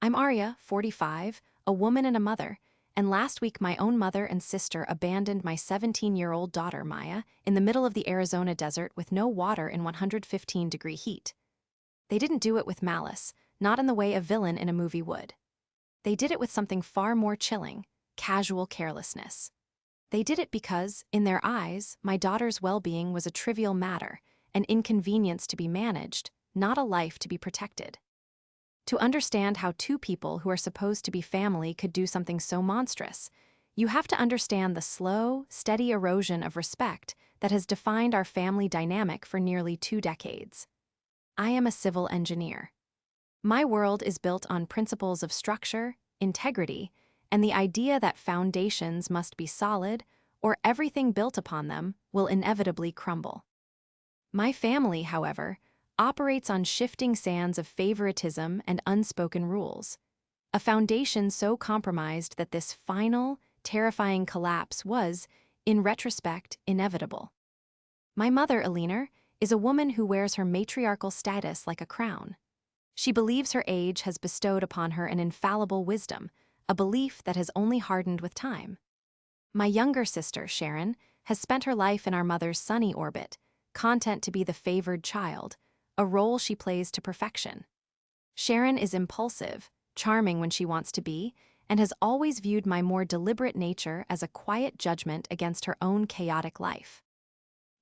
I'm Arya, 45, a woman and a mother, and last week my own mother and sister abandoned my 17-year-old daughter, Maya, in the middle of the Arizona desert with no water in 115-degree heat. They didn't do it with malice, not in the way a villain in a movie would. They did it with something far more chilling: casual carelessness. They did it because, in their eyes, my daughter's well-being was a trivial matter, an inconvenience to be managed, not a life to be protected. To understand how two people who are supposed to be family could do something so monstrous, you have to understand the slow, steady erosion of respect that has defined our family dynamic for nearly 2 decades. I am a civil engineer. My world is built on principles of structure, integrity, and the idea that foundations must be solid, or everything built upon them will inevitably crumble. My family, however, operates on shifting sands of favoritism and unspoken rules, a foundation so compromised that this final, terrifying collapse was, in retrospect, inevitable. My mother, Eleanor, is a woman who wears her matriarchal status like a crown. She believes her age has bestowed upon her an infallible wisdom, a belief that has only hardened with time. My younger sister, Sharon, has spent her life in our mother's sunny orbit, content to be the favored child, a role she plays to perfection. Sharon is impulsive, charming when she wants to be, and has always viewed my more deliberate nature as a quiet judgment against her own chaotic life.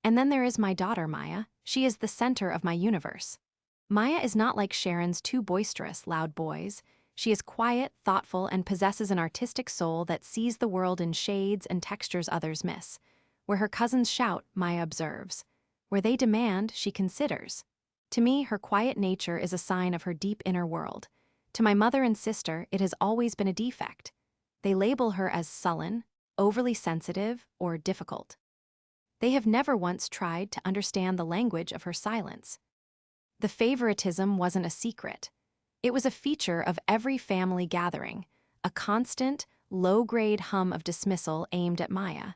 And then there is my daughter, Maya. She is the center of my universe. Maya is not like Sharon's two boisterous, loud boys. She is quiet, thoughtful, and possesses an artistic soul that sees the world in shades and textures others miss. Where her cousins shout, Maya observes. Where they demand, she considers. To me, her quiet nature is a sign of her deep inner world. To my mother and sister, it has always been a defect. They label her as sullen, overly sensitive, or difficult. They have never once tried to understand the language of her silence. The favoritism wasn't a secret. It was a feature of every family gathering, a constant, low-grade hum of dismissal aimed at Maya.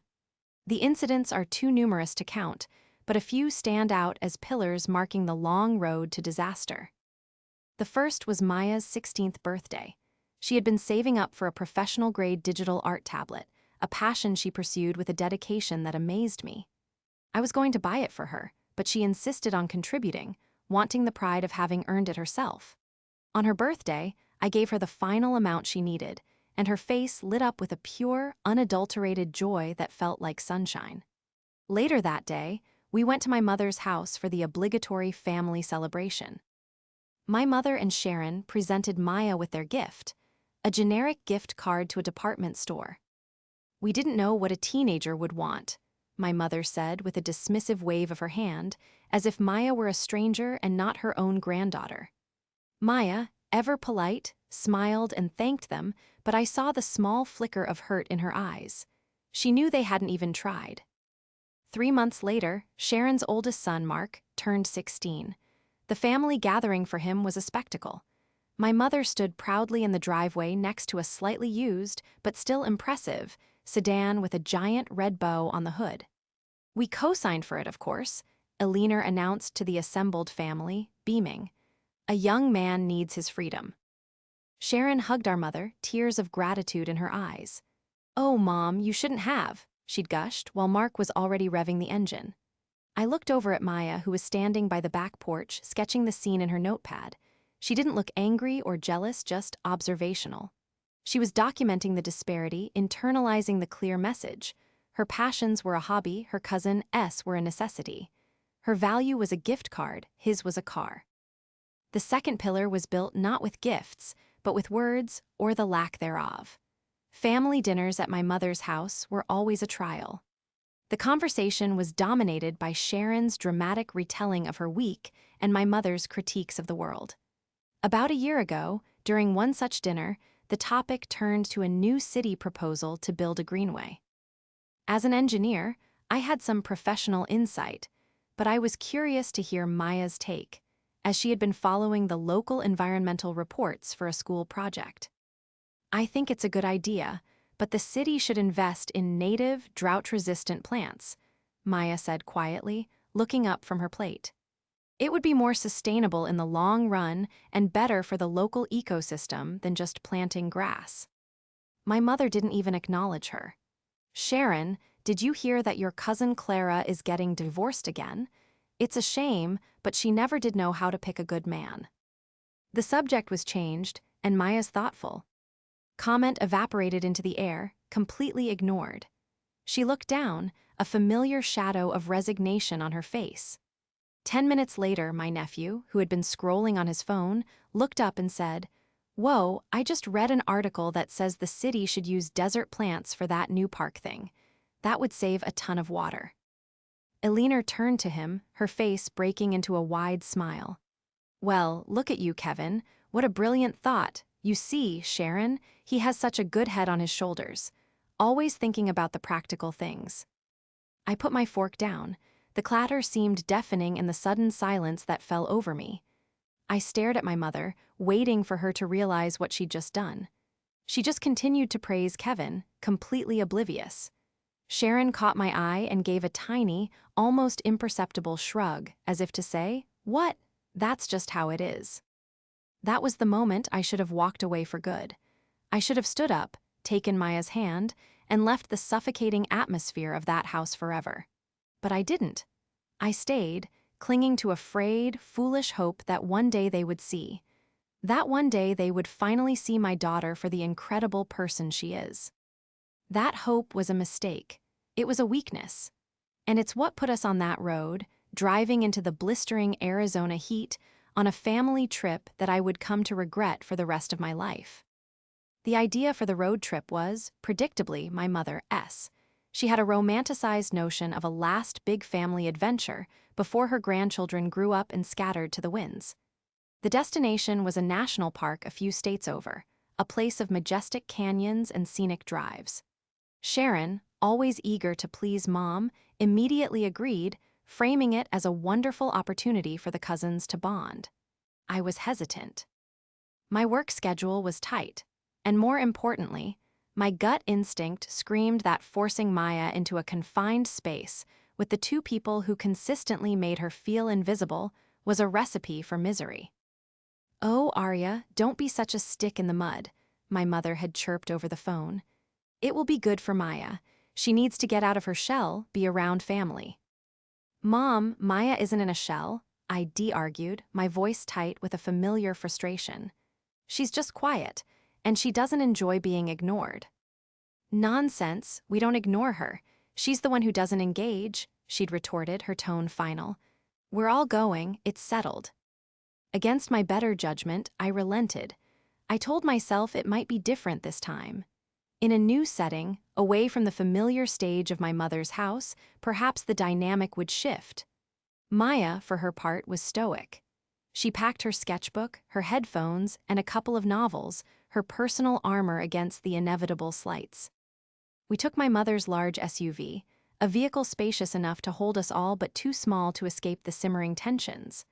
The incidents are too numerous to count, but a few stand out as pillars marking the long road to disaster. The first was Maya's 16th birthday. She had been saving up for a professional-grade digital art tablet, a passion she pursued with a dedication that amazed me. I was going to buy it for her, but she insisted on contributing, wanting the pride of having earned it herself. On her birthday, I gave her the final amount she needed, and her face lit up with a pure, unadulterated joy that felt like sunshine. Later that day, we went to my mother's house for the obligatory family celebration. My mother and Sharon presented Maya with their gift, a generic gift card to a department store. We didn't know what a teenager would want, my mother said with a dismissive wave of her hand, as if Maya were a stranger and not her own granddaughter. Maya, ever polite, smiled and thanked them, but I saw the small flicker of hurt in her eyes. She knew they hadn't even tried. 3 months later, Sharon's oldest son, Mark, turned 16. The family gathering for him was a spectacle. My mother stood proudly in the driveway next to a slightly used, but still impressive, sedan with a giant red bow on the hood. We co-signed for it, of course, Eleanor announced to the assembled family, beaming. A young man needs his freedom. Sharon hugged our mother, tears of gratitude in her eyes. "Oh, Mom, you shouldn't have," she'd gushed, while Mark was already revving the engine. I looked over at Maya, who was standing by the back porch, sketching the scene in her notepad. She didn't look angry or jealous, just observational. She was documenting the disparity, internalizing the clear message. Her passions were a hobby, her cousin S were a necessity. Her value was a gift card, his was a car. The second pillar was built not with gifts, but with words, or the lack thereof. Family dinners at my mother's house were always a trial. The conversation was dominated by Sharon's dramatic retelling of her week and my mother's critiques of the world. About a year ago, during one such dinner, the topic turned to a new city proposal to build a greenway. As an engineer, I had some professional insight, but I was curious to hear Maya's take, as she had been following the local environmental reports for a school project. "I think it's a good idea, but the city should invest in native, drought-resistant plants," Maya said quietly, looking up from her plate. It would be more sustainable in the long run and better for the local ecosystem than just planting grass. My mother didn't even acknowledge her. Sharon, did you hear that your cousin Clara is getting divorced again? It's a shame, but she never did know how to pick a good man. The subject was changed, and Maya's thoughtful. Comment evaporated into the air, completely ignored. She looked down, a familiar shadow of resignation on her face. 10 minutes later, my nephew, who had been scrolling on his phone, looked up and said, "Whoa, I just read an article that says the city should use desert plants for that new park thing. That would save a ton of water." Eleanor turned to him, her face breaking into a wide smile. "Well, look at you, Kevin. What a brilliant thought. You see, Sharon, he has such a good head on his shoulders, always thinking about the practical things." I put my fork down. The clatter seemed deafening in the sudden silence that fell over me. I stared at my mother, waiting for her to realize what she'd just done. She just continued to praise Kevin, completely oblivious. Sharon caught my eye and gave a tiny, almost imperceptible shrug, as if to say, "What? That's just how it is." That was the moment I should have walked away for good. I should have stood up, taken Maya's hand, and left the suffocating atmosphere of that house forever. But I didn't. I stayed, clinging to a frayed, foolish hope that one day they would see. That one day they would finally see my daughter for the incredible person she is. That hope was a mistake. It was a weakness. And it's what put us on that road, driving into the blistering Arizona heat, on a family trip that I would come to regret for the rest of my life. The idea for the road trip was, predictably, my mother's. She had a romanticized notion of a last big family adventure before her grandchildren grew up and scattered to the winds. The destination was a national park a few states over, a place of majestic canyons and scenic drives. Sharon, always eager to please Mom, immediately agreed, framing it as a wonderful opportunity for the cousins to bond. I was hesitant. My work schedule was tight, and more importantly, my gut instinct screamed that forcing Maya into a confined space with the two people who consistently made her feel invisible was a recipe for misery. "Oh, Arya, don't be such a stick in the mud," my mother had chirped over the phone. "It will be good for Maya. She needs to get out of her shell, be around family." "Mom, Maya isn't in a shell," I de-argued, my voice tight with a familiar frustration. "She's just quiet, and she doesn't enjoy being ignored." "Nonsense, we don't ignore her. She's the one who doesn't engage," she'd retorted, her tone final. "We're all going, it's settled." Against my better judgment, I relented. I told myself it might be different this time. In a new setting, away from the familiar stage of my mother's house, perhaps the dynamic would shift. Maya, for her part, was stoic. She packed her sketchbook, her headphones, and a couple of novels, her personal armor against the inevitable slights. We took my mother's large SUV, a vehicle spacious enough to hold us all but too small to escape the simmering tensions.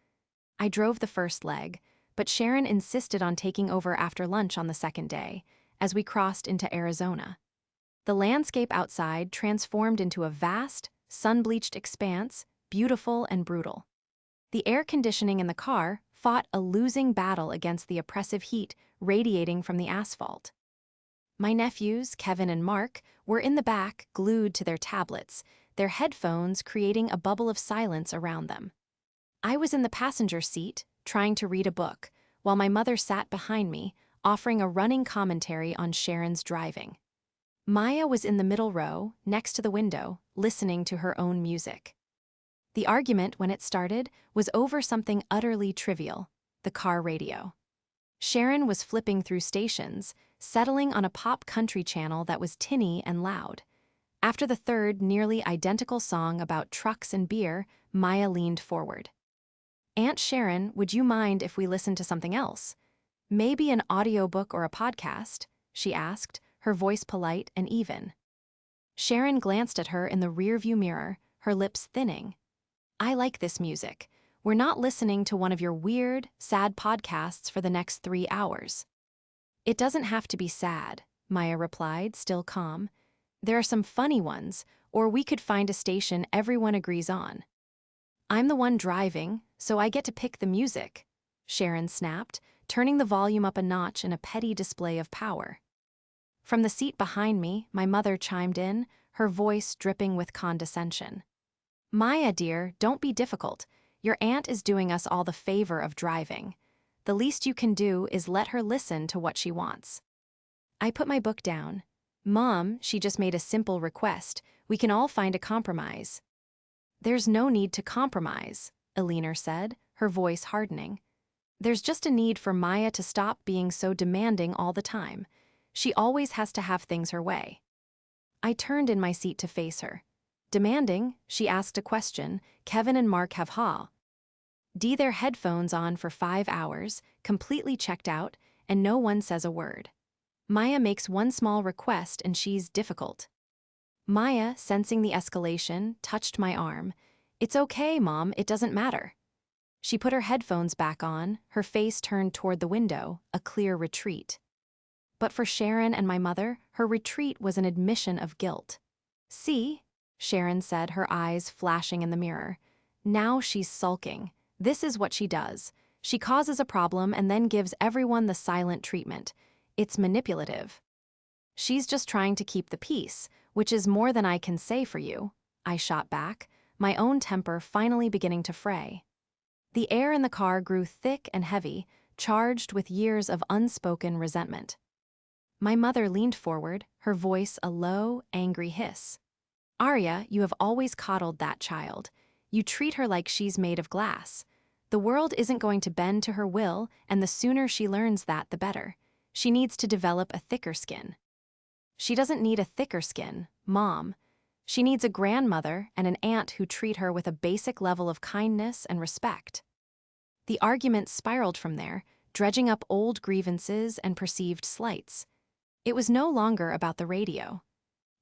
I drove the first leg, but Sharon insisted on taking over after lunch on the second day, as we crossed into Arizona. The landscape outside transformed into a vast, sun-bleached expanse, beautiful and brutal. The air conditioning in the car fought a losing battle against the oppressive heat radiating from the asphalt. My nephews, Kevin and Mark, were in the back, glued to their tablets, their headphones creating a bubble of silence around them. I was in the passenger seat, trying to read a book, while my mother sat behind me, offering a running commentary on Sharon's driving. Maya was in the middle row, next to the window, listening to her own music. The argument, when it started, was over something utterly trivial: the car radio. Sharon was flipping through stations, settling on a pop country channel that was tinny and loud. After the third, nearly identical song about trucks and beer, Maya leaned forward. "Aunt Sharon, would you mind if we listened to something else? Maybe an audiobook or a podcast?" she asked, her voice polite and even. Sharon glanced at her in the rearview mirror, her lips thinning. "I like this music. We're not listening to one of your weird, sad podcasts for the next 3 hours." "It doesn't have to be sad," Maya replied, still calm. "There are some funny ones, or we could find a station everyone agrees on." "I'm the one driving," so I get to pick the music, Sharon snapped, turning the volume up a notch in a petty display of power. From the seat behind me, my mother chimed in, her voice dripping with condescension. Maya, dear, don't be difficult. Your aunt is doing us all the favor of driving. The least you can do is let her listen to what she wants. I put my book down. Mom, she just made a simple request. We can all find a compromise. There's no need to compromise, Eleanor said, her voice hardening. There's just a need for Maya to stop being so demanding all the time. She always has to have things her way. I turned in my seat to face her. Demanding, she asked a question. Kevin and Mark have their headphones on for 5 hours, completely checked out, and no one says a word. Maya makes one small request and she's difficult. Maya, sensing the escalation, touched my arm. It's okay, Mom, it doesn't matter. She put her headphones back on, her face turned toward the window, a clear retreat. But for Sharon and my mother, her retreat was an admission of guilt. See, Sharon said, her eyes flashing in the mirror. Now she's sulking. This is what she does. She causes a problem and then gives everyone the silent treatment. It's manipulative. She's just trying to keep the peace, which is more than I can say for you, I shot back, my own temper finally beginning to fray. The air in the car grew thick and heavy, charged with years of unspoken resentment. My mother leaned forward, her voice a low, angry hiss. Arya, you have always coddled that child. You treat her like she's made of glass. The world isn't going to bend to her will, and the sooner she learns that, the better. She needs to develop a thicker skin. She doesn't need a thicker skin, Mom. She needs a grandmother and an aunt who treat her with a basic level of kindness and respect. The argument spiraled from there, dredging up old grievances and perceived slights. It was no longer about the radio.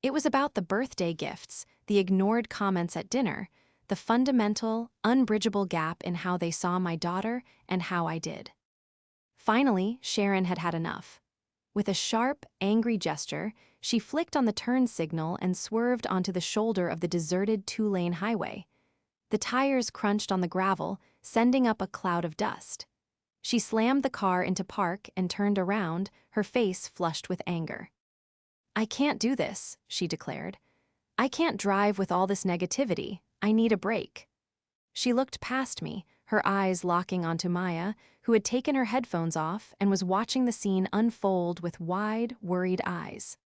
It was about the birthday gifts, the ignored comments at dinner, the fundamental, unbridgeable gap in how they saw my daughter and how I did. Finally, Sharon had had enough. With a sharp, angry gesture, she flicked on the turn signal and swerved onto the shoulder of the deserted 2-lane highway. The tires crunched on the gravel, sending up a cloud of dust. She slammed the car into park and turned around, her face flushed with anger. I can't do this, she declared. I can't drive with all this negativity. I need a break. She looked past me, her eyes locking onto Maya, who had taken her headphones off and was watching the scene unfold with wide, worried eyes.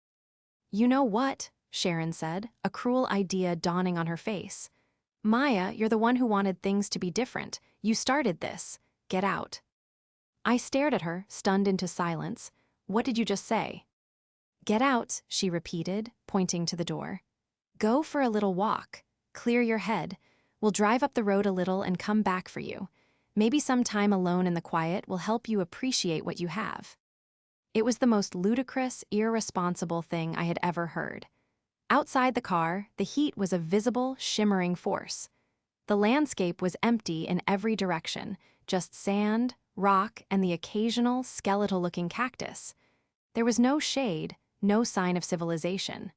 You know what? Sharon said, a cruel idea dawning on her face. Maya, you're the one who wanted things to be different. You started this. Get out. I stared at her, stunned into silence. What did you just say? Get out, she repeated, pointing to the door. Go for a little walk. Clear your head. We'll drive up the road a little and come back for you. Maybe some time alone in the quiet will help you appreciate what you have. It was the most ludicrous, irresponsible thing I had ever heard. Outside the car, the heat was a visible, shimmering force. The landscape was empty in every direction, just sand, rock, and the occasional, skeletal-looking cactus. There was no shade, no sign of civilization.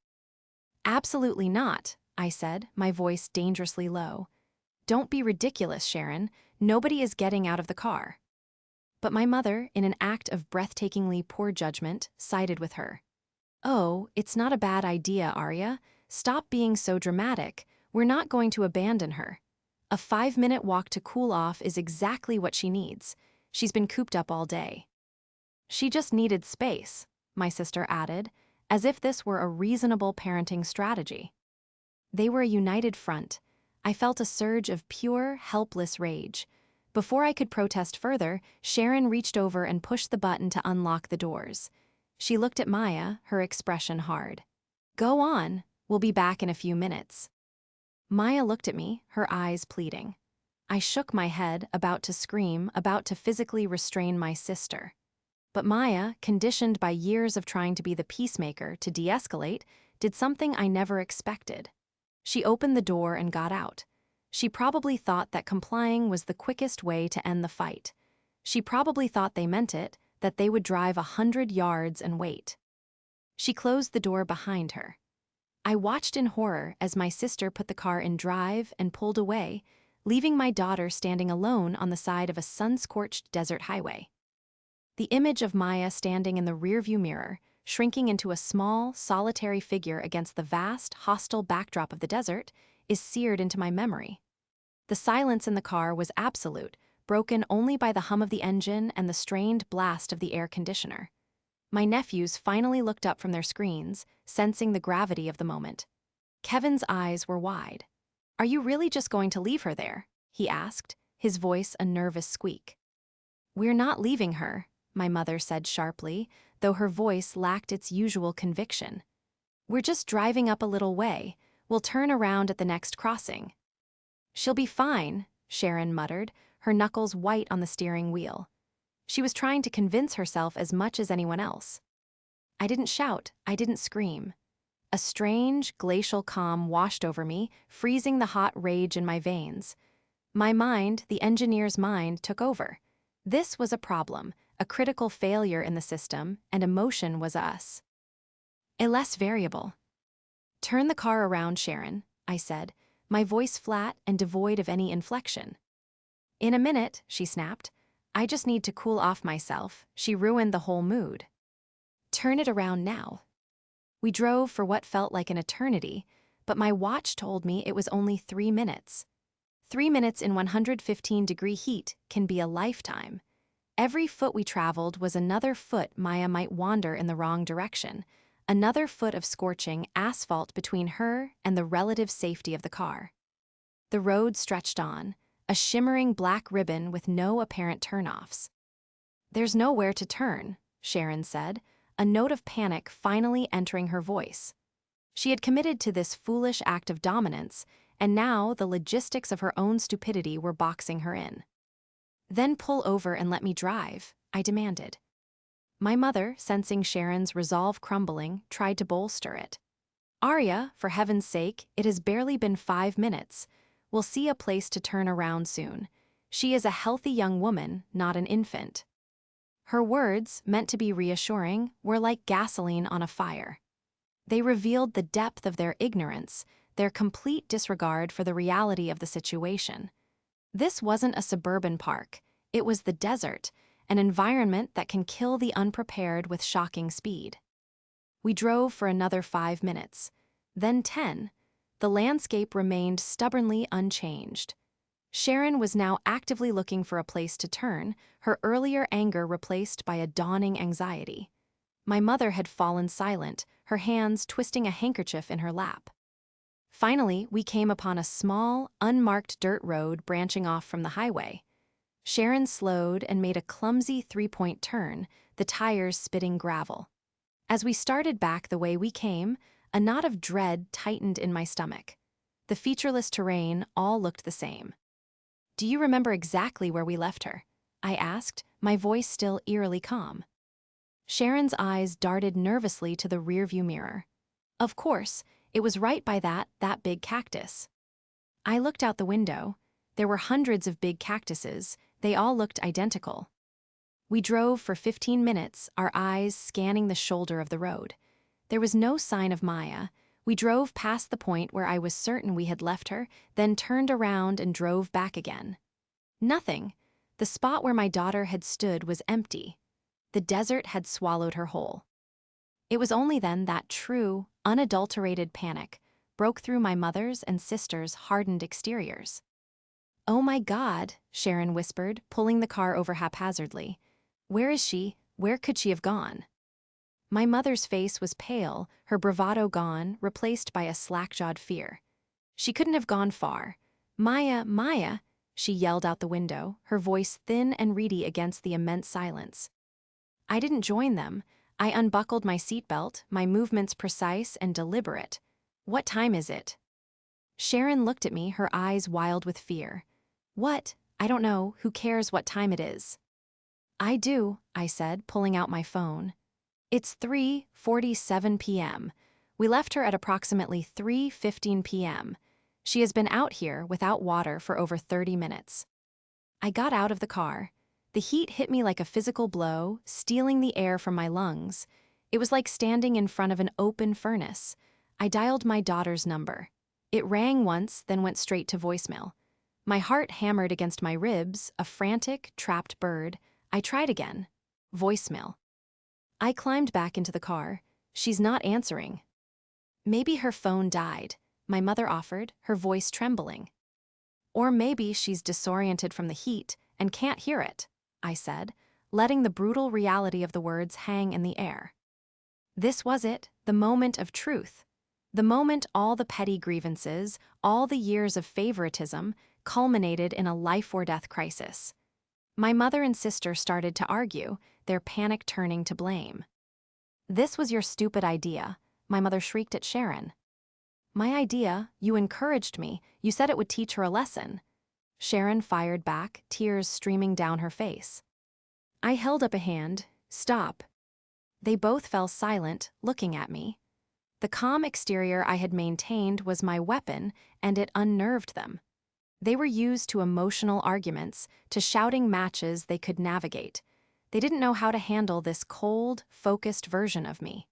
Absolutely not, I said, my voice dangerously low. Don't be ridiculous, Sharon. Nobody is getting out of the car. But my mother, in an act of breathtakingly poor judgment, sided with her. Oh, it's not a bad idea, Arya. Stop being so dramatic. We're not going to abandon her. A 5-minute walk to cool off is exactly what she needs. She's been cooped up all day. She just needed space, my sister added, as if this were a reasonable parenting strategy. They were a united front. I felt a surge of pure, helpless rage. Before I could protest further, Sharon reached over and pushed the button to unlock the doors. She looked at Maya, her expression hard. Go on, we'll be back in a few minutes. Maya looked at me, her eyes pleading. I shook my head, about to scream, about to physically restrain my sister. But Maya, conditioned by years of trying to be the peacemaker to de-escalate, did something I never expected. She opened the door and got out. She probably thought that complying was the quickest way to end the fight. She probably thought they meant it, that they would drive 100 yards and wait. She closed the door behind her. I watched in horror as my sister put the car in drive and pulled away, leaving my daughter standing alone on the side of a sun-scorched desert highway. The image of Maya standing in the rearview mirror, shrinking into a small, solitary figure against the vast, hostile backdrop of the desert, is seared into my memory. The silence in the car was absolute, broken only by the hum of the engine and the strained blast of the air conditioner. My nephews finally looked up from their screens, sensing the gravity of the moment. Kevin's eyes were wide. "Are you really just going to leave her there?" he asked, his voice a nervous squeak. "We're not leaving her," my mother said sharply, though her voice lacked its usual conviction. "We're just driving up a little way. We'll turn around at the next crossing." "She'll be fine," Sharon muttered, her knuckles white on the steering wheel. She was trying to convince herself as much as anyone else. I didn't shout, I didn't scream. A strange, glacial calm washed over me, freezing the hot rage in my veins. My mind, the engineer's mind, took over. This was a problem, a critical failure in the system, and emotion was us. A less variable. "Turn the car around, Sharon," I said, my voice flat and devoid of any inflection. "In a minute," she snapped. "I just need to cool off myself." She ruined the whole mood. "Turn it around now." We drove for what felt like an eternity, but my watch told me it was only 3 minutes. 3 minutes in 115-degree heat can be a lifetime. Every foot we traveled was another foot Maya might wander in the wrong direction, another foot of scorching asphalt between her and the relative safety of the car. The road stretched on, a shimmering black ribbon with no apparent turnoffs. "There's nowhere to turn," Sharon said, a note of panic finally entering her voice. She had committed to this foolish act of dominance, and now the logistics of her own stupidity were boxing her in. "Then pull over and let me drive," I demanded. My mother, sensing Sharon's resolve crumbling, tried to bolster it. "Arya, for heaven's sake, it has barely been 5 minutes. We'll see a place to turn around soon. She is a healthy young woman, not an infant." Her words, meant to be reassuring, were like gasoline on a fire. They revealed the depth of their ignorance, their complete disregard for the reality of the situation. This wasn't a suburban park. It was the desert, an environment that can kill the unprepared with shocking speed. We drove for another 5 minutes, then 10. The landscape remained stubbornly unchanged. Sharon was now actively looking for a place to turn, her earlier anger replaced by a dawning anxiety. My mother had fallen silent, her hands twisting a handkerchief in her lap. Finally, we came upon a small, unmarked dirt road branching off from the highway. Sharon slowed and made a clumsy 3-point turn, the tires spitting gravel. As we started back the way we came, a knot of dread tightened in my stomach. The featureless terrain all looked the same. "Do you remember exactly where we left her?" I asked, my voice still eerily calm. Sharon's eyes darted nervously to the rearview mirror. Of course, it was right by that big cactus. I looked out the window. There were hundreds of big cactuses. They all looked identical. We drove for 15 minutes, our eyes scanning the shoulder of the road. There was no sign of Maya. We drove past the point where I was certain we had left her, then turned around and drove back again. Nothing. The spot where my daughter had stood was empty. The desert had swallowed her whole. It was only then that true, unadulterated panic broke through my mother's and sister's hardened exteriors. "Oh my God," Sharon whispered, pulling the car over haphazardly. "Where is she? Where could she have gone?" My mother's face was pale, her bravado gone, replaced by a slack-jawed fear. "She couldn't have gone far. Maya, Maya," she yelled out the window, her voice thin and reedy against the immense silence. I didn't join them. I unbuckled my seatbelt, my movements precise and deliberate. "What time is it?" Sharon looked at me, her eyes wild with fear. "What? I don't know. Who cares what time it is?" "I do," I said, pulling out my phone. "It's 3:47 p.m. We left her at approximately 3:15 p.m. She has been out here without water for over 30 minutes. I got out of the car. The heat hit me like a physical blow, stealing the air from my lungs. It was like standing in front of an open furnace. I dialed my daughter's number. It rang once, then went straight to voicemail. My heart hammered against my ribs, a frantic, trapped bird. I tried again. Voicemail. I climbed back into the car. She's not answering. Maybe her phone died, my mother offered, her voice trembling. Or maybe she's disoriented from the heat and can't hear it, I said, letting the brutal reality of the words hang in the air. This was it, the moment of truth. The moment all the petty grievances, all the years of favoritism, culminated in a life-or-death crisis. My mother and sister started to argue, their panic turning to blame. "This was your stupid idea," my mother shrieked at Sharon. "My idea? You encouraged me. You said it would teach her a lesson." Sharon fired back, tears streaming down her face. I held up a hand. "Stop." They both fell silent, looking at me. The calm exterior I had maintained was my weapon, and it unnerved them. They were used to emotional arguments, to shouting matches they could navigate. They didn't know how to handle this cold, focused version of me.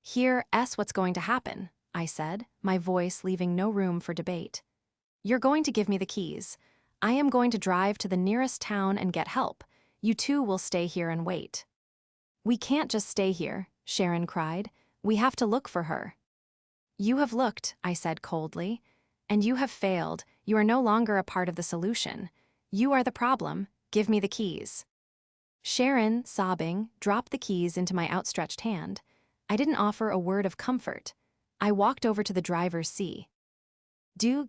"Here's what's going to happen," I said, my voice leaving no room for debate. "You're going to give me the keys. I am going to drive to the nearest town and get help. You two will stay here and wait." "We can't just stay here," Sharon cried. "We have to look for her." "You have looked," I said coldly, "and you have failed. You are no longer a part of the solution. You are the problem. Give me the keys." Sharon, sobbing, dropped the keys into my outstretched hand. I didn't offer a word of comfort. I walked over to the driver's seat.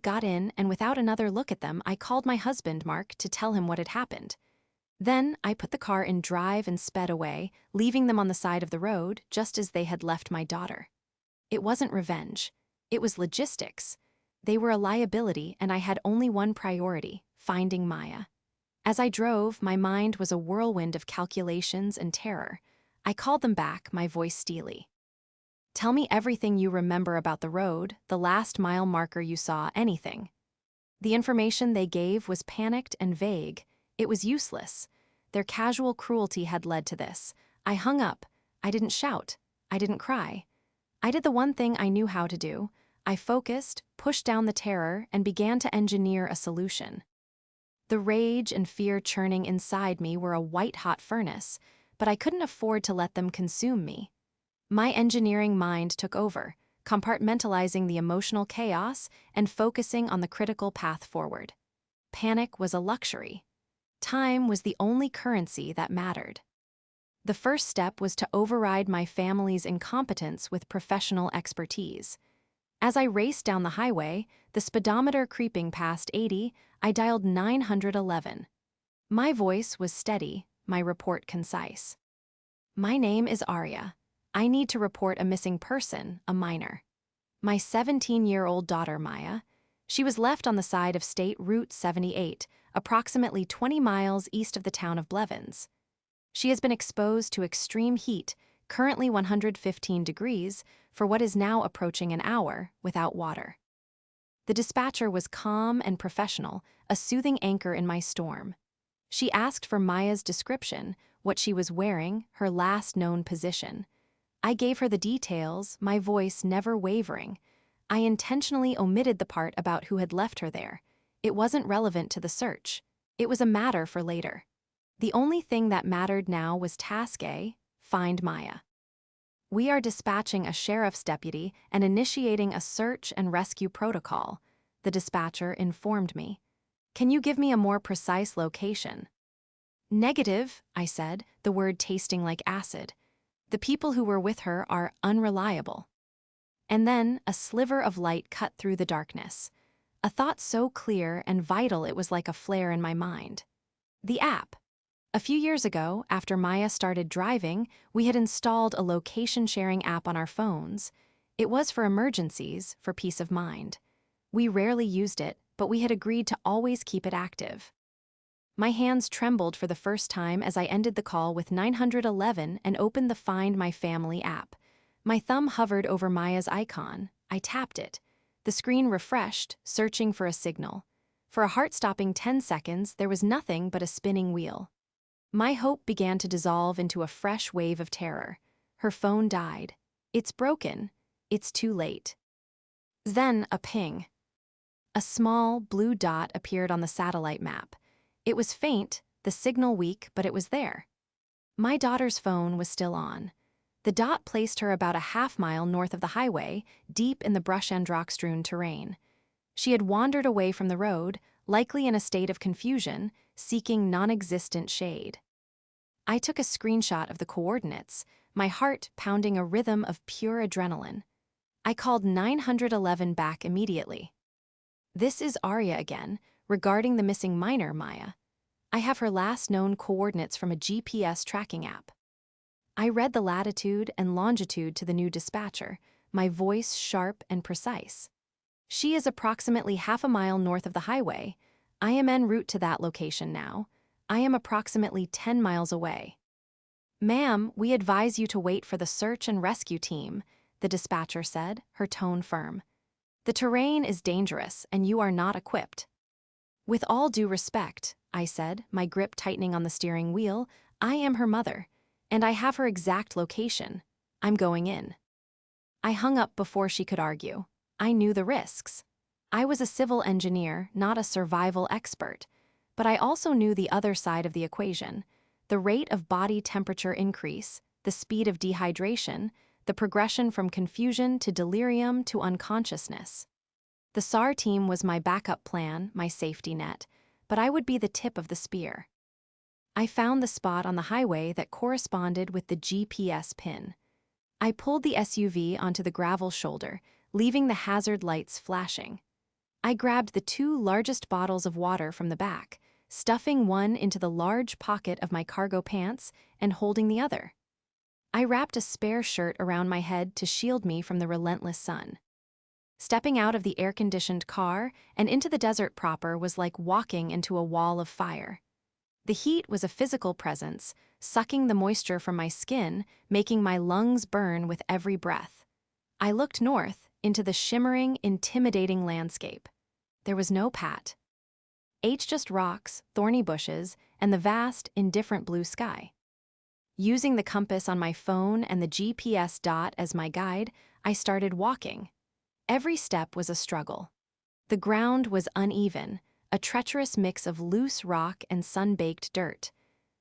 Got in, and without another look at them, I called my husband, Mark, to tell him what had happened. Then I put the car in drive and sped away, leaving them on the side of the road, just as they had left my daughter. It wasn't revenge. It was logistics. They were a liability, and I had only one priority: finding Maya. As I drove, my mind was a whirlwind of calculations and terror. I called them back, my voice steely. "Tell me everything you remember about the road, the last mile marker you saw, anything." The information they gave was panicked and vague. It was useless. Their casual cruelty had led to this. I hung up. I didn't shout. I didn't cry. I did the one thing I knew how to do. I focused, pushed down the terror, and began to engineer a solution. The rage and fear churning inside me were a white-hot furnace, but I couldn't afford to let them consume me. My engineering mind took over, compartmentalizing the emotional chaos and focusing on the critical path forward. Panic was a luxury. Time was the only currency that mattered. The first step was to override my family's incompetence with professional expertise. As I raced down the highway, the speedometer creeping past 80, I dialed 911. My voice was steady, my report concise. "My name is Arya. I need to report a missing person, a minor. My 17-year-old daughter, Maya. She was left on the side of State Route 78, approximately 20 miles east of the town of Blevins. She has been exposed to extreme heat, currently 115 degrees, for what is now approaching an hour, without water." The dispatcher was calm and professional, a soothing anchor in my storm. She asked for Maya's description, what she was wearing, her last known position. I gave her the details, my voice never wavering. I intentionally omitted the part about who had left her there. It wasn't relevant to the search. It was a matter for later. The only thing that mattered now was task A: find Maya. "We are dispatching a sheriff's deputy and initiating a search and rescue protocol," the dispatcher informed me. "Can you give me a more precise location?" "Negative," I said, the word tasting like acid. "The people who were with her are unreliable." And then a sliver of light cut through the darkness. A thought so clear and vital it was like a flare in my mind. The app. A few years ago, after Maya started driving, we had installed a location-sharing app on our phones. It was for emergencies, for peace of mind. We rarely used it, but we had agreed to always keep it active. My hands trembled for the first time as I ended the call with 911 and opened the Find My Family app. My thumb hovered over Maya's icon. I tapped it. The screen refreshed, searching for a signal. For a heart-stopping 10 seconds, there was nothing but a spinning wheel. My hope began to dissolve into a fresh wave of terror. Her phone died. It's broken. It's too late. Then a ping. A small, blue dot appeared on the satellite map. It was faint, the signal weak, but it was there. My daughter's phone was still on. The dot placed her about a half-mile north of the highway, deep in the brush and rock-strewn terrain. She had wandered away from the road, likely in a state of confusion, seeking non-existent shade. I took a screenshot of the coordinates, my heart pounding a rhythm of pure adrenaline. I called 911 back immediately. "This is Arya again, regarding the missing minor, Maya. I have her last known coordinates from a GPS tracking app." I read the latitude and longitude to the new dispatcher, my voice sharp and precise. "She is approximately half a mile north of the highway. I am en route to that location now. I am approximately 10 miles away." "Ma'am, we advise you to wait for the search and rescue team," the dispatcher said, her tone firm. "The terrain is dangerous and you are not equipped." "With all due respect," I said, my grip tightening on the steering wheel, "I am her mother, and I have her exact location. I'm going in." I hung up before she could argue. I knew the risks. I was a civil engineer, not a survival expert, but I also knew the other side of the equation: the rate of body temperature increase, the speed of dehydration, the progression from confusion to delirium to unconsciousness. The SAR team was my backup plan, my safety net, but I would be the tip of the spear. I found the spot on the highway that corresponded with the GPS pin. I pulled the SUV onto the gravel shoulder, leaving the hazard lights flashing. I grabbed the 2 largest bottles of water from the back, stuffing one into the large pocket of my cargo pants and holding the other. I wrapped a spare shirt around my head to shield me from the relentless sun. Stepping out of the air-conditioned car and into the desert proper was like walking into a wall of fire. The heat was a physical presence, sucking the moisture from my skin, making my lungs burn with every breath. I looked north, into the shimmering, intimidating landscape. There was no Pat. Just rocks, thorny bushes, and the vast, indifferent blue sky. Using the compass on my phone and the GPS dot as my guide, I started walking. Every step was a struggle. The ground was uneven, a treacherous mix of loose rock and sun-baked dirt.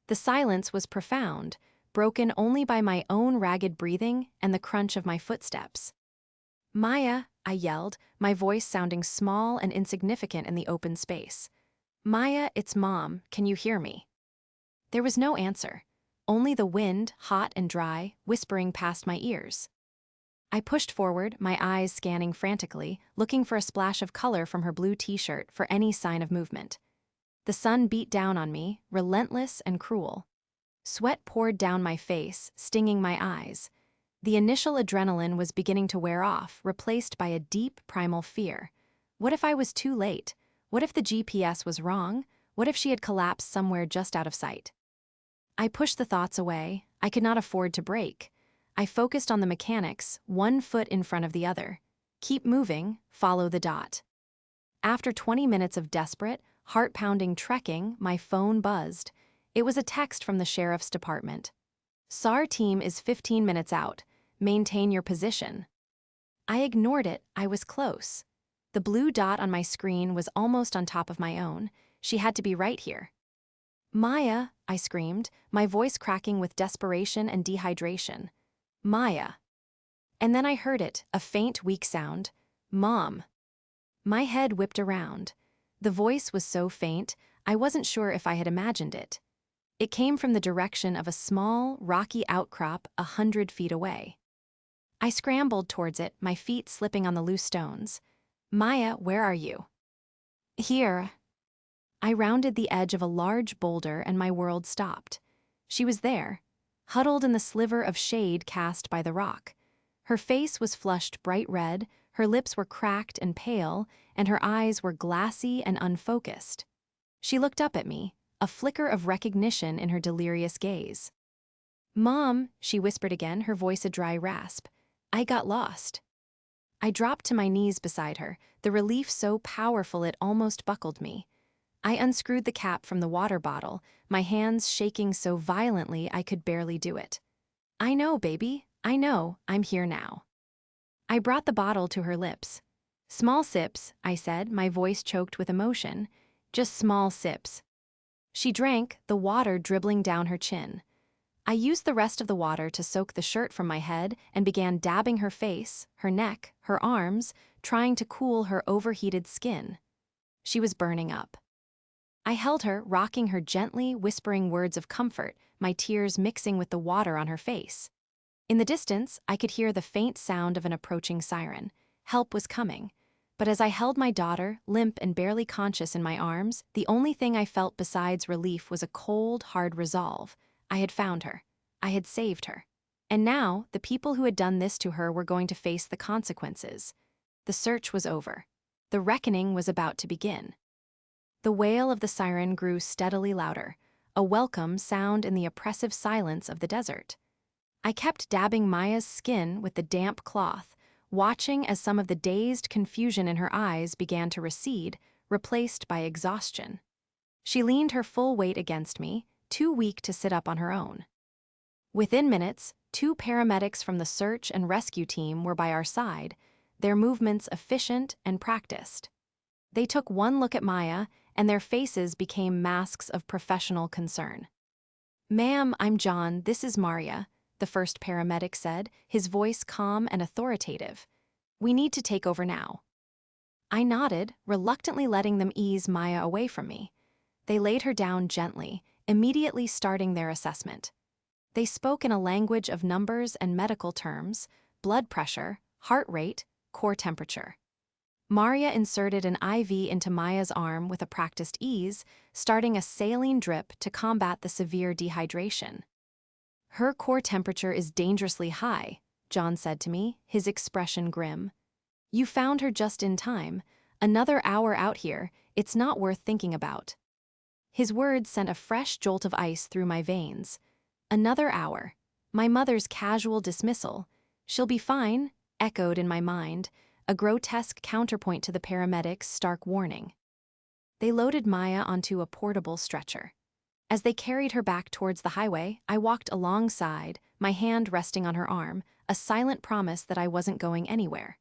The silence was profound, broken only by my own ragged breathing and the crunch of my footsteps. "Maya," I yelled, my voice sounding small and insignificant in the open space. "Maya, it's Mom, can you hear me?" There was no answer, only the wind, hot and dry, whispering past my ears. I pushed forward, my eyes scanning frantically, looking for a splash of color from her blue t-shirt for any sign of movement. The sun beat down on me, relentless and cruel. Sweat poured down my face, stinging my eyes. The initial adrenaline was beginning to wear off, replaced by a deep, primal fear. What if I was too late? What if the GPS was wrong? What if she had collapsed somewhere just out of sight? I pushed the thoughts away. I could not afford to break. I focused on the mechanics, one foot in front of the other. Keep moving, follow the dot. After 20 minutes of desperate, heart-pounding trekking, my phone buzzed. It was a text from the sheriff's department. "SAR team is 15 minutes out. Maintain your position." I ignored it. I was close. The blue dot on my screen was almost on top of my own. She had to be right here. "Maya," I screamed, my voice cracking with desperation and dehydration. "Maya." And then I heard it, a faint, weak sound. "Mom." My head whipped around. The voice was so faint, I wasn't sure if I had imagined it. It came from the direction of a small, rocky outcrop 100 feet away. I scrambled towards it, my feet slipping on the loose stones. "Maya, where are you?" "Here." I rounded the edge of a large boulder and my world stopped. She was there, huddled in the sliver of shade cast by the rock. Her face was flushed bright red, her lips were cracked and pale, and her eyes were glassy and unfocused. She looked up at me, a flicker of recognition in her delirious gaze. "Mom," she whispered again, her voice a dry rasp. "I got lost." I dropped to my knees beside her, the relief so powerful it almost buckled me. I unscrewed the cap from the water bottle, my hands shaking so violently I could barely do it. "I know, baby. I know. I'm here now." I brought the bottle to her lips. Small sips, I said, my voice choked with emotion. Just small sips. She drank, the water dribbling down her chin. I used the rest of the water to soak the shirt from my head and began dabbing her face, her neck, her arms, trying to cool her overheated skin. She was burning up. I held her, rocking her gently, whispering words of comfort, my tears mixing with the water on her face. In the distance, I could hear the faint sound of an approaching siren. Help was coming. But as I held my daughter, limp and barely conscious in my arms, the only thing I felt besides relief was a cold, hard resolve. I had found her. I had saved her. And now, the people who had done this to her were going to face the consequences. The search was over. The reckoning was about to begin. The wail of the siren grew steadily louder, a welcome sound in the oppressive silence of the desert. I kept dabbing Maya's skin with the damp cloth, watching as some of the dazed confusion in her eyes began to recede, replaced by exhaustion. She leaned her full weight against me, too weak to sit up on her own. Within minutes, 2 paramedics from the search and rescue team were by our side, their movements efficient and practiced. They took one look at Maya, and their faces became masks of professional concern. "Ma'am, I'm John, this is Maria," the first paramedic said, his voice calm and authoritative. "We need to take over now." I nodded, reluctantly letting them ease Maya away from me. They laid her down gently, immediately starting their assessment. They spoke in a language of numbers and medical terms: blood pressure, heart rate, core temperature. Maria inserted an IV into Maya's arm with a practiced ease, starting a saline drip to combat the severe dehydration. "Her core temperature is dangerously high," John said to me, his expression grim. "You found her just in time. Another hour out here, it's not worth thinking about." His words sent a fresh jolt of ice through my veins. Another hour. My mother's casual dismissal. "She'll be fine," echoed in my mind, a grotesque counterpoint to the paramedics' stark warning. They loaded Maya onto a portable stretcher. As they carried her back towards the highway, I walked alongside, my hand resting on her arm, a silent promise that I wasn't going anywhere.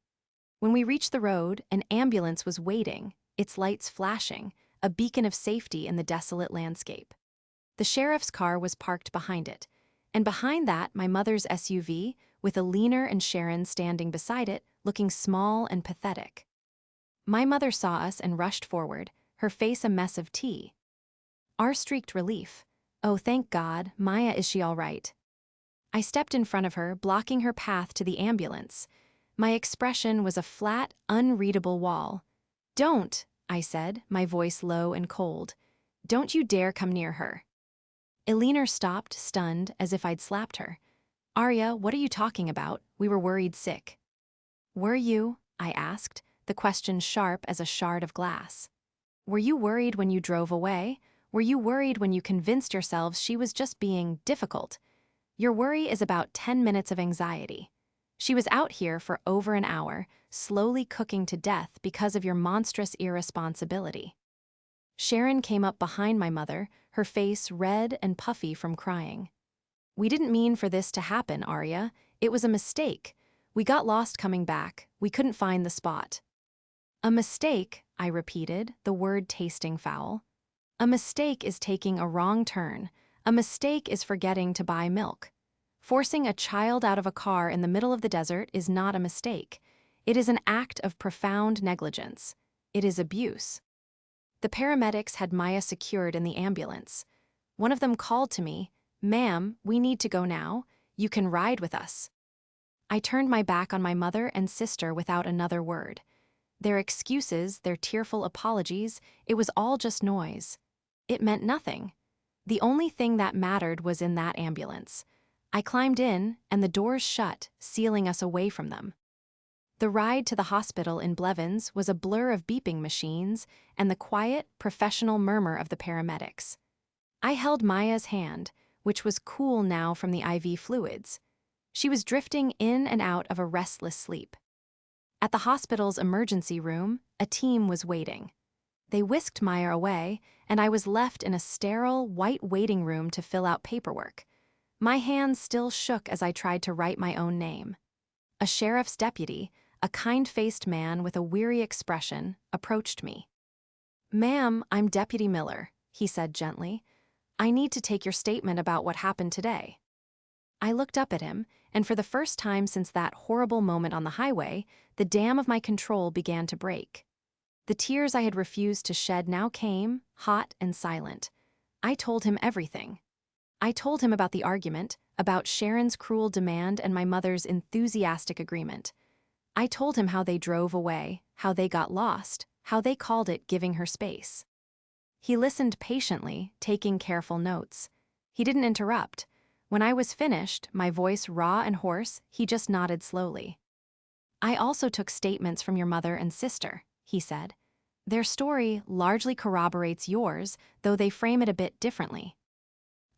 When we reached the road, an ambulance was waiting, its lights flashing, a beacon of safety in the desolate landscape. The sheriff's car was parked behind it, and behind that my mother's SUV, with Alina and Sharon standing beside it, looking small and pathetic. My mother saw us and rushed forward, her face a mess of tea. Our streaked relief. "Oh, thank God, Maya, is she all right?" I stepped in front of her, blocking her path to the ambulance. My expression was a flat, unreadable wall. "Don't," I said, my voice low and cold. "Don't you dare come near her." Alina stopped, stunned, as if I'd slapped her. "Arya, what are you talking about? We were worried sick." "Were you?" I asked, the question sharp as a shard of glass. "Were you worried when you drove away? Were you worried when you convinced yourselves she was just being difficult? Your worry is about 10 minutes of anxiety. She was out here for over an hour, slowly cooking to death because of your monstrous irresponsibility." Sharon came up behind my mother, her face red and puffy from crying. "We didn't mean for this to happen, Arya. It was a mistake. We got lost coming back. We couldn't find the spot." "A mistake," I repeated, the word tasting foul. "A mistake is taking a wrong turn. A mistake is forgetting to buy milk. Forcing a child out of a car in the middle of the desert is not a mistake. It is an act of profound negligence. It is abuse." The paramedics had Maya secured in the ambulance. One of them called to me, "Ma'am, we need to go now. You can ride with us." I turned my back on my mother and sister without another word. Their excuses, their tearful apologies, it was all just noise. It meant nothing. The only thing that mattered was in that ambulance. I climbed in, and the doors shut, sealing us away from them. The ride to the hospital in Blevins was a blur of beeping machines and the quiet, professional murmur of the paramedics. I held Maya's hand, which was cool now from the IV fluids. She was drifting in and out of a restless sleep. At the hospital's emergency room, a team was waiting. They whisked Maya away, and I was left in a sterile, white waiting room to fill out paperwork. My hands still shook as I tried to write my own name. A sheriff's deputy, a kind-faced man with a weary expression, approached me. "Ma'am, I'm Deputy Miller," he said gently. "I need to take your statement about what happened today." I looked up at him, and for the first time since that horrible moment on the highway, the dam of my control began to break. The tears I had refused to shed now came, hot and silent. I told him everything. I told him about the argument, about Sharon's cruel demand and my mother's enthusiastic agreement. I told him how they drove away, how they got lost, how they called it giving her space. He listened patiently, taking careful notes. He didn't interrupt. When I was finished, my voice raw and hoarse, he just nodded slowly. "I also took statements from your mother and sister," he said. "Their story largely corroborates yours, though they frame it a bit differently."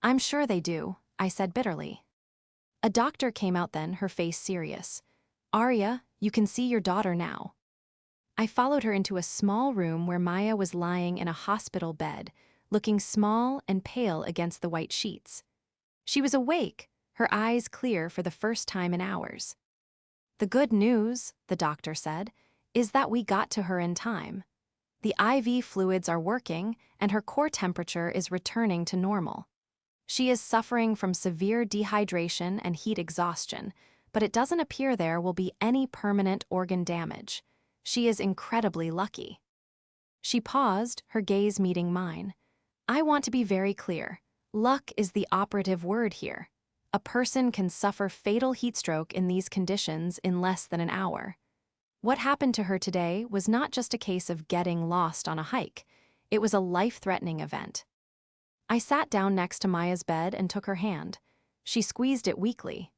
"I'm sure they do," I said bitterly. A doctor came out then, her face serious. "Arya, you can see your daughter now." I followed her into a small room where Maya was lying in a hospital bed, looking small and pale against the white sheets. She was awake, her eyes clear for the first time in hours. "The good news," the doctor said, "is that we got to her in time. The IV fluids are working, and her core temperature is returning to normal. She is suffering from severe dehydration and heat exhaustion, but it doesn't appear there will be any permanent organ damage. She is incredibly lucky." She paused, her gaze meeting mine. "I want to be very clear. Luck is the operative word here. A person can suffer fatal heatstroke in these conditions in less than an hour. What happened to her today was not just a case of getting lost on a hike. It was a life-threatening event." I sat down next to Maya's bed and took her hand. She squeezed it weakly.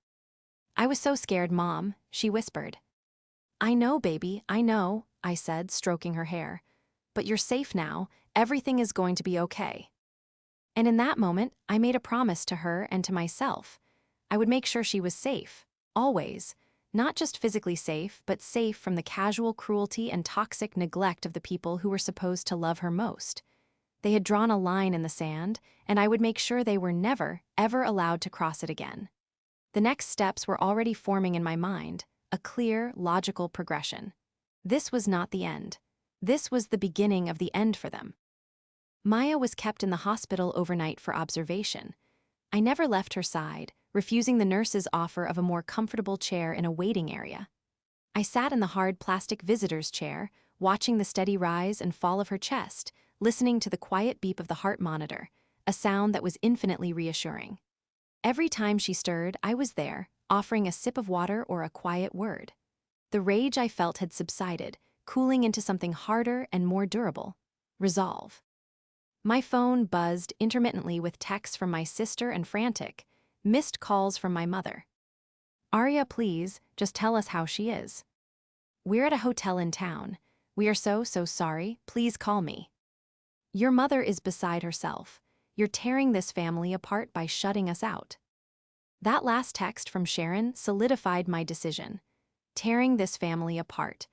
"I was so scared, Mom," she whispered. "I know, baby, I know," I said, stroking her hair. "But you're safe now. Everything is going to be okay." And in that moment, I made a promise to her and to myself. I would make sure she was safe, always. Not just physically safe, but safe from the casual cruelty and toxic neglect of the people who were supposed to love her most. They had drawn a line in the sand, and I would make sure they were never, ever allowed to cross it again. The next steps were already forming in my mind, a clear, logical progression. This was not the end. This was the beginning of the end for them. Maya was kept in the hospital overnight for observation. I never left her side, refusing the nurse's offer of a more comfortable chair in a waiting area. I sat in the hard plastic visitor's chair, watching the steady rise and fall of her chest, listening to the quiet beep of the heart monitor, a sound that was infinitely reassuring. Every time she stirred, I was there, offering a sip of water or a quiet word. The rage I felt had subsided, cooling into something harder and more durable: resolve. My phone buzzed intermittently with texts from my sister and frantic, missed calls from my mother. "Arya, please, just tell us how she is. We're at a hotel in town. We are so sorry. Please call me. Your mother is beside herself. You're tearing this family apart by shutting us out." That last text from Sharon solidified my decision. Tearing this family apart.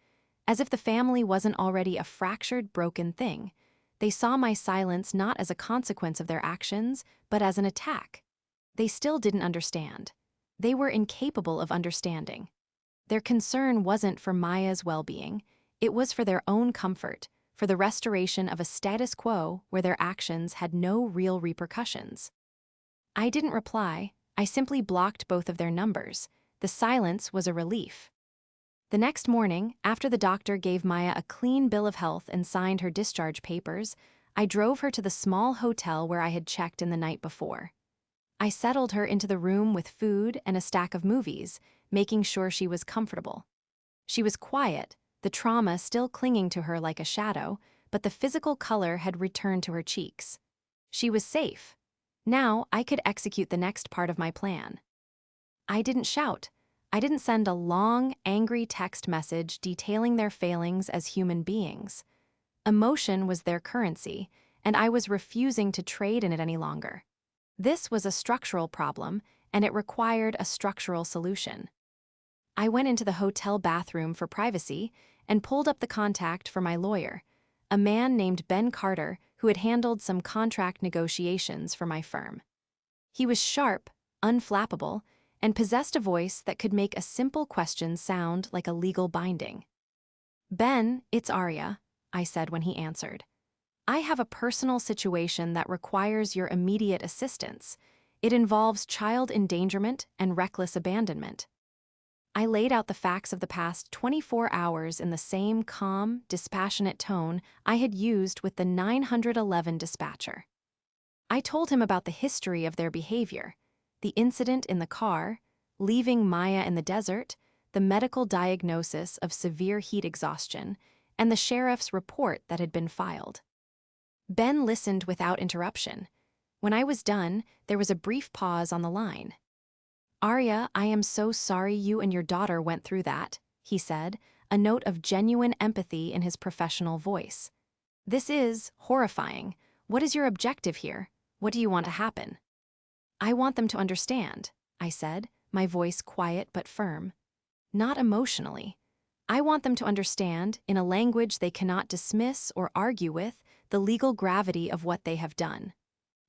As if the family wasn't already a fractured, broken thing. They saw my silence not as a consequence of their actions, but as an attack. They still didn't understand. They were incapable of understanding. Their concern wasn't for Maya's well-being. It was for their own comfort, for the restoration of a status quo where their actions had no real repercussions. I didn't reply. I simply blocked both of their numbers. The silence was a relief. The next morning, after the doctor gave Maya a clean bill of health and signed her discharge papers, I drove her to the small hotel where I had checked in the night before. I settled her into the room with food and a stack of movies, making sure she was comfortable. She was quiet, the trauma still clinging to her like a shadow, but the physical color had returned to her cheeks. She was safe. Now I could execute the next part of my plan. I didn't shout. I didn't send a long, angry text message detailing their failings as human beings. Emotion was their currency, and I was refusing to trade in it any longer. This was a structural problem, and it required a structural solution. I went into the hotel bathroom for privacy and pulled up the contact for my lawyer, a man named Ben Carter who had handled some contract negotiations for my firm. He was sharp, unflappable, and possessed a voice that could make a simple question sound like a legal binding. "Ben, it's Arya," I said when he answered. "I have a personal situation that requires your immediate assistance. It involves child endangerment and reckless abandonment." I laid out the facts of the past 24 hours in the same calm, dispassionate tone I had used with the 911 dispatcher. I told him about the history of their behavior, the incident in the car, leaving Maya in the desert, the medical diagnosis of severe heat exhaustion, and the sheriff's report that had been filed. Ben listened without interruption. When I was done, there was a brief pause on the line. "Arya, I am so sorry you and your daughter went through that," he said, a note of genuine empathy in his professional voice. "This is horrifying. What is your objective here? What do you want to happen?" "I want them to understand," I said, my voice quiet but firm. "Not emotionally. I want them to understand, in a language they cannot dismiss or argue with, the legal gravity of what they have done.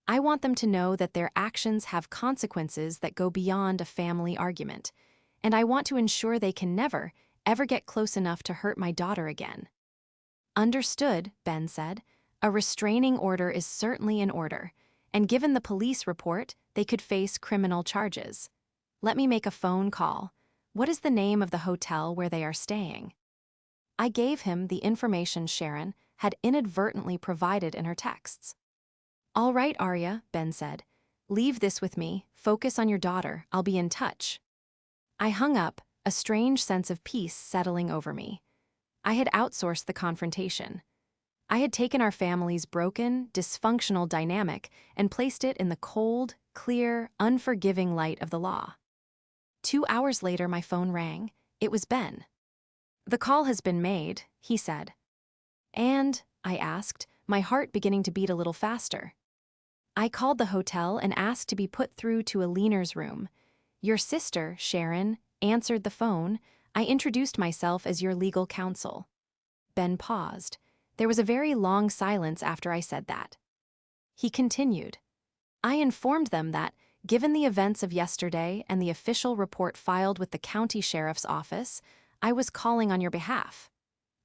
I want them to know that their actions have consequences that go beyond a family argument, and I want to ensure they can never, ever get close enough to hurt my daughter again." "Understood," Ben said. "A restraining order is certainly in order, and given the police report, they could face criminal charges. Let me make a phone call. What is the name of the hotel where they are staying?" I gave him the information Sharon had inadvertently provided in her texts. "All right, Arya," Ben said. "Leave this with me. Focus on your daughter. I'll be in touch." I hung up, a strange sense of peace settling over me. I had outsourced the confrontation. I had taken our family's broken, dysfunctional dynamic and placed it in the cold, clear, unforgiving light of the law. 2 hours later, my phone rang. It was Ben. "The call has been made," he said. "And?" I asked, my heart beginning to beat a little faster. "I called the hotel and asked to be put through to a leaner's room. Your sister, Sharon, answered the phone. I introduced myself as your legal counsel." Ben paused. There was a very long silence after I said that. He continued. "I informed them that, given the events of yesterday and the official report filed with the county sheriff's office, I was calling on your behalf.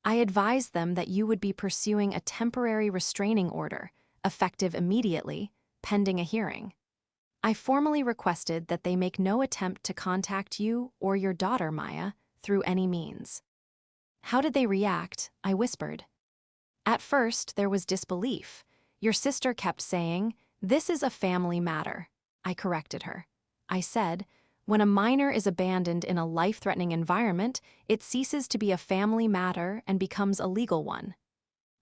I advised them that you would be pursuing a temporary restraining order, effective immediately, pending a hearing. I formally requested that they make no attempt to contact you or your daughter, Maya, through any means." "How did they react?" I whispered. "At first, there was disbelief. Your sister kept saying, 'This is a family matter.'" I corrected her. I said, "When a minor is abandoned in a life-threatening environment, it ceases to be a family matter and becomes a legal one."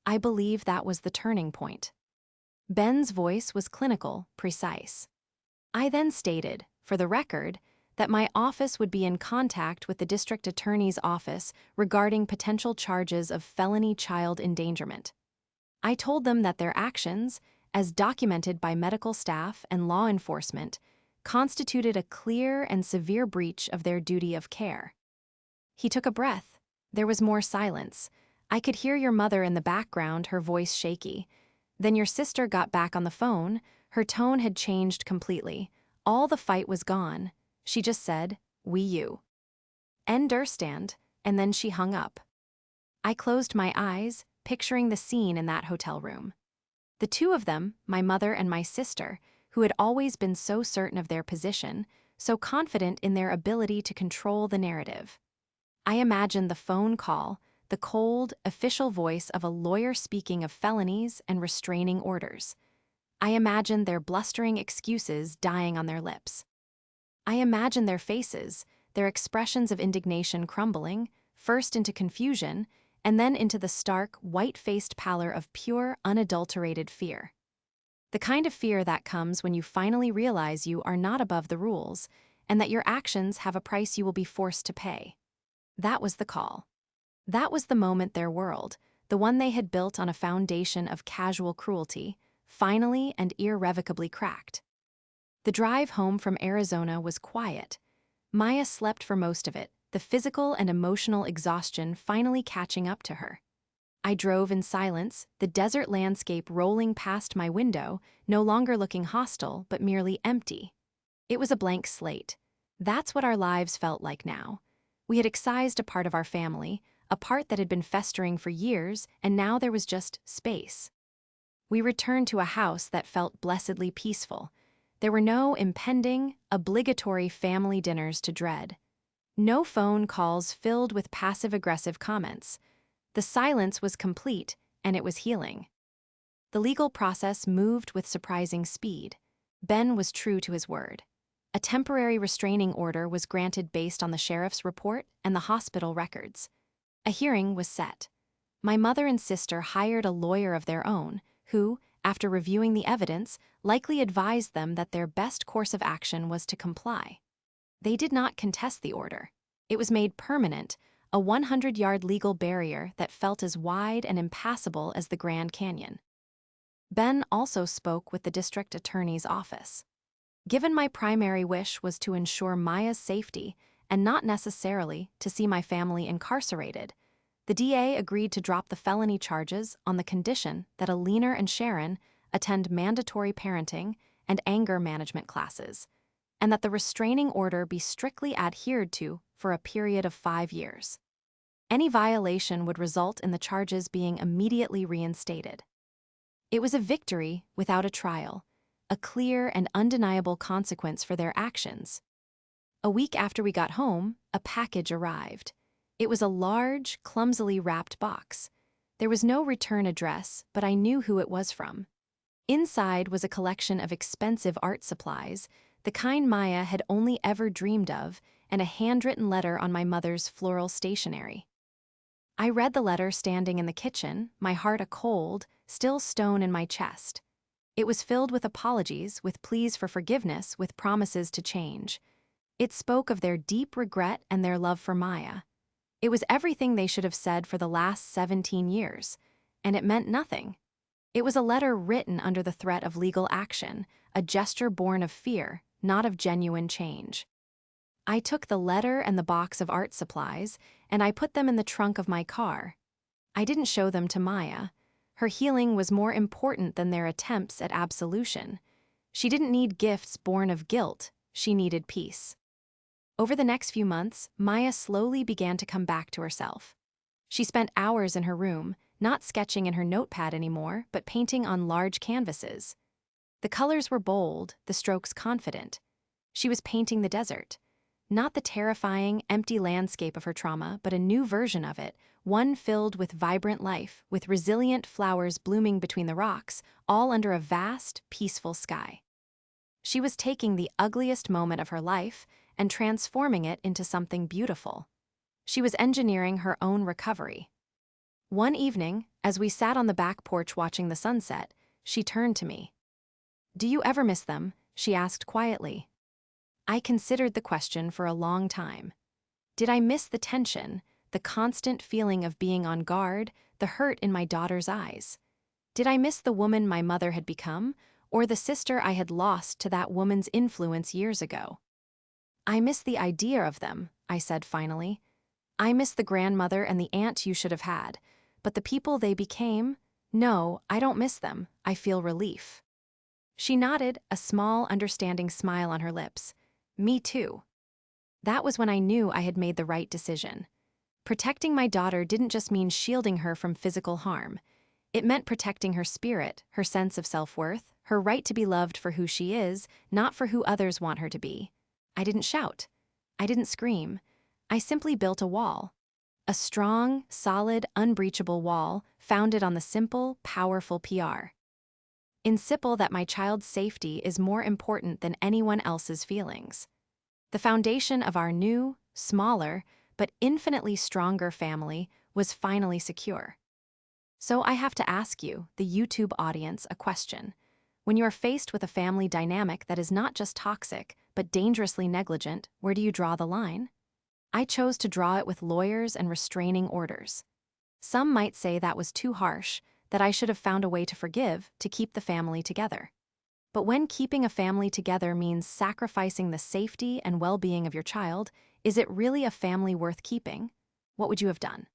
I believe that was the turning point. Ben's voice was clinical, precise. I then stated, for the record, that my office would be in contact with the district attorney's office regarding potential charges of felony child endangerment. I told them that their actions, as documented by medical staff and law enforcement, constituted a clear and severe breach of their duty of care. He took a breath. There was more silence. I could hear your mother in the background, her voice shaky. Then your sister got back on the phone. Her tone had changed completely. All the fight was gone. She just said, "We you." Understand, and then she hung up. I closed my eyes, picturing the scene in that hotel room. The two of them, my mother and my sister, who had always been so certain of their position, so confident in their ability to control the narrative. I imagined the phone call, the cold, official voice of a lawyer speaking of felonies and restraining orders. I imagined their blustering excuses dying on their lips. I imagined their faces, their expressions of indignation crumbling, first into confusion, and then into the stark, white-faced pallor of pure, unadulterated fear. The kind of fear that comes when you finally realize you are not above the rules, and that your actions have a price you will be forced to pay. That was the call. That was the moment their world, the one they had built on a foundation of casual cruelty, finally and irrevocably cracked. The drive home from Arizona was quiet. Maya slept for most of it, the physical and emotional exhaustion finally catching up to her. I drove in silence, the desert landscape rolling past my window, no longer looking hostile but merely empty. It was a blank slate. That's what our lives felt like now. We had excised a part of our family, a part that had been festering for years, and now there was just space. We returned to a house that felt blessedly peaceful. There were no impending, obligatory family dinners to dread. No phone calls filled with passive-aggressive comments. The silence was complete, and it was healing. The legal process moved with surprising speed. Ben was true to his word. A temporary restraining order was granted based on the sheriff's report and the hospital records. A hearing was set. My mother and sister hired a lawyer of their own, who, after reviewing the evidence, likely advised them that their best course of action was to comply. They did not contest the order. It was made permanent, a 100-yard legal barrier that felt as wide and impassable as the Grand Canyon. Ben also spoke with the district attorney's office. Given my primary wish was to ensure Maya's safety and not necessarily to see my family incarcerated, the DA agreed to drop the felony charges on the condition that Alina and Sharon attend mandatory parenting and anger management classes, and that the restraining order be strictly adhered to for a period of 5 years. Any violation would result in the charges being immediately reinstated. It was a victory without a trial, a clear and undeniable consequence for their actions. A week after we got home, a package arrived. It was a large, clumsily wrapped box. There was no return address, but I knew who it was from. Inside was a collection of expensive art supplies, the kind Maya had only ever dreamed of, and a handwritten letter on my mother's floral stationery. I read the letter standing in the kitchen, my heart a cold, still stone in my chest. It was filled with apologies, with pleas for forgiveness, with promises to change. It spoke of their deep regret and their love for Maya. It was everything they should have said for the last 17 years, and it meant nothing. It was a letter written under the threat of legal action, a gesture born of fear, not of genuine change. I took the letter and the box of art supplies, and I put them in the trunk of my car. I didn't show them to Maya. Her healing was more important than their attempts at absolution. She didn't need gifts born of guilt, she needed peace. Over the next few months, Maya slowly began to come back to herself. She spent hours in her room, not sketching in her notepad anymore, but painting on large canvases. The colors were bold, the strokes confident. She was painting the desert. Not the terrifying, empty landscape of her trauma, but a new version of it, one filled with vibrant life, with resilient flowers blooming between the rocks, all under a vast, peaceful sky. She was taking the ugliest moment of her life and transforming it into something beautiful. She was engineering her own recovery. One evening, as we sat on the back porch watching the sunset, she turned to me. "Do you ever miss them?" she asked quietly. I considered the question for a long time. Did I miss the tension, the constant feeling of being on guard, the hurt in my daughter's eyes? Did I miss the woman my mother had become, or the sister I had lost to that woman's influence years ago? "I miss the idea of them," I said finally. "I miss the grandmother and the aunt you should have had, but the people they became? No, I don't miss them. I feel relief." She nodded, a small, understanding smile on her lips. "Me too." That was when I knew I had made the right decision. Protecting my daughter didn't just mean shielding her from physical harm. It meant protecting her spirit, her sense of self-worth, her right to be loved for who she is, not for who others want her to be. I didn't shout. I didn't scream. I simply built a wall. A strong, solid, unbreachable wall founded on the simple, powerful PR. Simple that my child's safety is more important than anyone else's feelings. The foundation of our new, smaller, but infinitely stronger family was finally secure. So I have to ask you, the YouTube audience, a question. When you are faced with a family dynamic that is not just toxic, but dangerously negligent, where do you draw the line? I chose to draw it with lawyers and restraining orders. Some might say that was too harsh, that I should have found a way to forgive, to keep the family together. But when keeping a family together means sacrificing the safety and well-being of your child, is it really a family worth keeping? What would you have done?